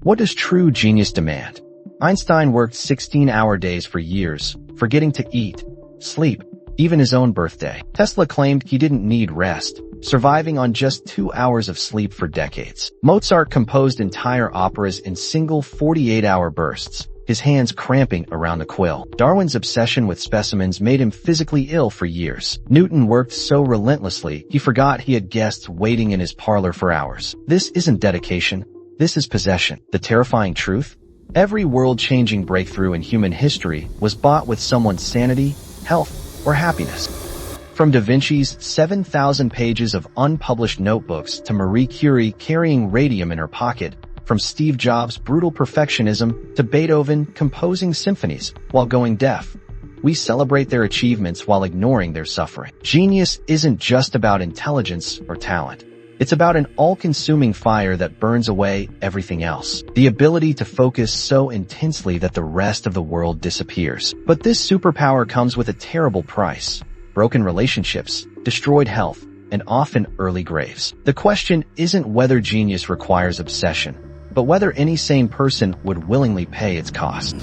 What does true genius demand? Einstein worked 16-hour days for years, forgetting to eat, sleep, even his own birthday. Tesla claimed he didn't need rest, surviving on just 2 hours of sleep for decades. Mozart composed entire operas in single 48-hour bursts, his hands cramping around the quill. Darwin's obsession with specimens made him physically ill for years. Newton worked so relentlessly, he forgot he had guests waiting in his parlor for hours. This isn't dedication, this is possession. The terrifying truth? Every world-changing breakthrough in human history was bought with someone's sanity, health, or happiness. From Da Vinci's 7,000 pages of unpublished notebooks to Marie Curie carrying radium in her pocket, from Steve Jobs' brutal perfectionism to Beethoven composing symphonies while going deaf, we celebrate their achievements while ignoring their suffering. Genius isn't just about intelligence or talent. It's about an all-consuming fire that burns away everything else. The ability to focus so intensely that the rest of the world disappears. But this superpower comes with a terrible price: broken relationships, destroyed health, and often early graves. The question isn't whether genius requires obsession, but whether any sane person would willingly pay its cost.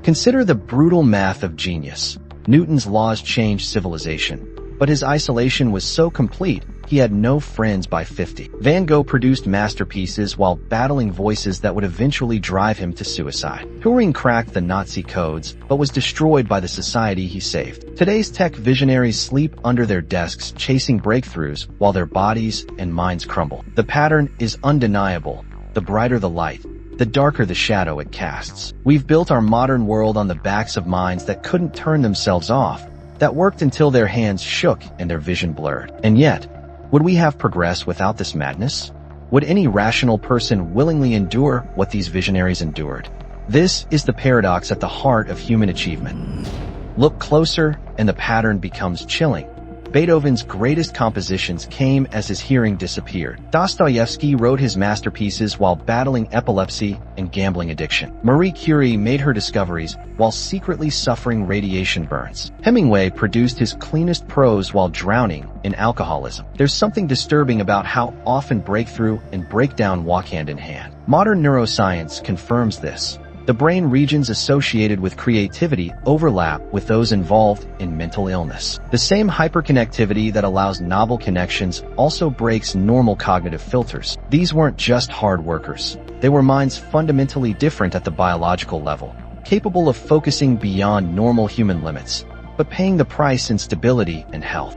Consider the brutal math of genius. Newton's laws changed civilization, but his isolation was so complete he had no friends by 50. Van Gogh produced masterpieces while battling voices that would eventually drive him to suicide. Turing cracked the Nazi codes, but was destroyed by the society he saved. Today's tech visionaries sleep under their desks chasing breakthroughs while their bodies and minds crumble. The pattern is undeniable. The brighter the light, the darker the shadow it casts. We've built our modern world on the backs of minds that couldn't turn themselves off, that worked until their hands shook and their vision blurred. And yet, would we have progress without this madness? Would any rational person willingly endure what these visionaries endured? This is the paradox at the heart of human achievement. Look closer, and the pattern becomes chilling. Beethoven's greatest compositions came as his hearing disappeared. Dostoevsky wrote his masterpieces while battling epilepsy and gambling addiction. Marie Curie made her discoveries while secretly suffering radiation burns. Hemingway produced his cleanest prose while drowning in alcoholism. There's something disturbing about how often breakthrough and breakdown walk hand in hand. Modern neuroscience confirms this. The brain regions associated with creativity overlap with those involved in mental illness. The same hyperconnectivity that allows novel connections also breaks normal cognitive filters. These weren't just hard workers. They were minds fundamentally different at the biological level, capable of focusing beyond normal human limits, but paying the price in stability and health.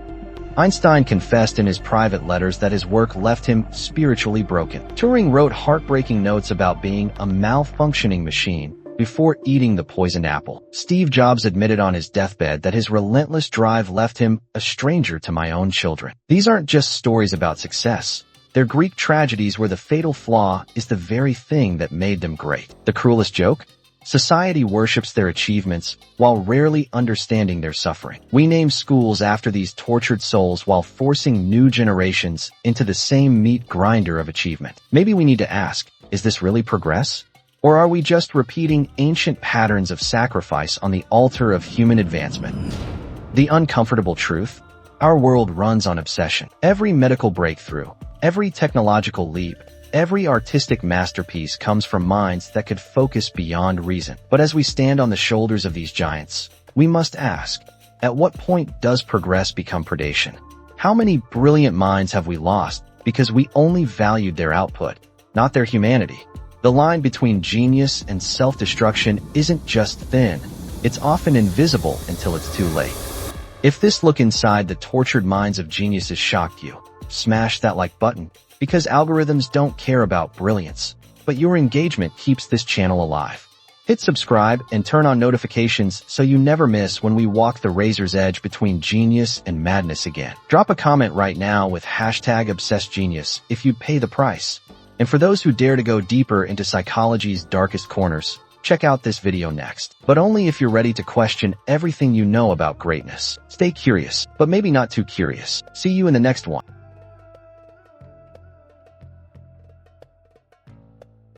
Einstein confessed in his private letters that his work left him spiritually broken. Turing wrote heartbreaking notes about being a malfunctioning machine before eating the poisoned apple. Steve Jobs admitted on his deathbed that his relentless drive left him a stranger to my own children. These aren't just stories about success. They're Greek tragedies where the fatal flaw is the very thing that made them great. The cruelest joke? Society worships their achievements while rarely understanding their suffering. We name schools after these tortured souls while forcing new generations into the same meat grinder of achievement. Maybe we need to ask, is this really progress? Or are we just repeating ancient patterns of sacrifice on the altar of human advancement? The uncomfortable truth? Our world runs on obsession. Every medical breakthrough, every technological leap, every artistic masterpiece comes from minds that could focus beyond reason. But as we stand on the shoulders of these giants, we must ask, at what point does progress become predation? How many brilliant minds have we lost because we only valued their output, not their humanity? The line between genius and self-destruction isn't just thin, it's often invisible until it's too late. If this look inside the tortured minds of geniuses shocked you, smash that like button, because algorithms don't care about brilliance, but your engagement keeps this channel alive. Hit subscribe and turn on notifications so you never miss when we walk the razor's edge between genius and madness again. Drop a comment right now with #ObsessedGenius if you'd pay the price. And for those who dare to go deeper into psychology's darkest corners, check out this video next. But only if you're ready to question everything you know about greatness. Stay curious, but maybe not too curious. See you in the next one.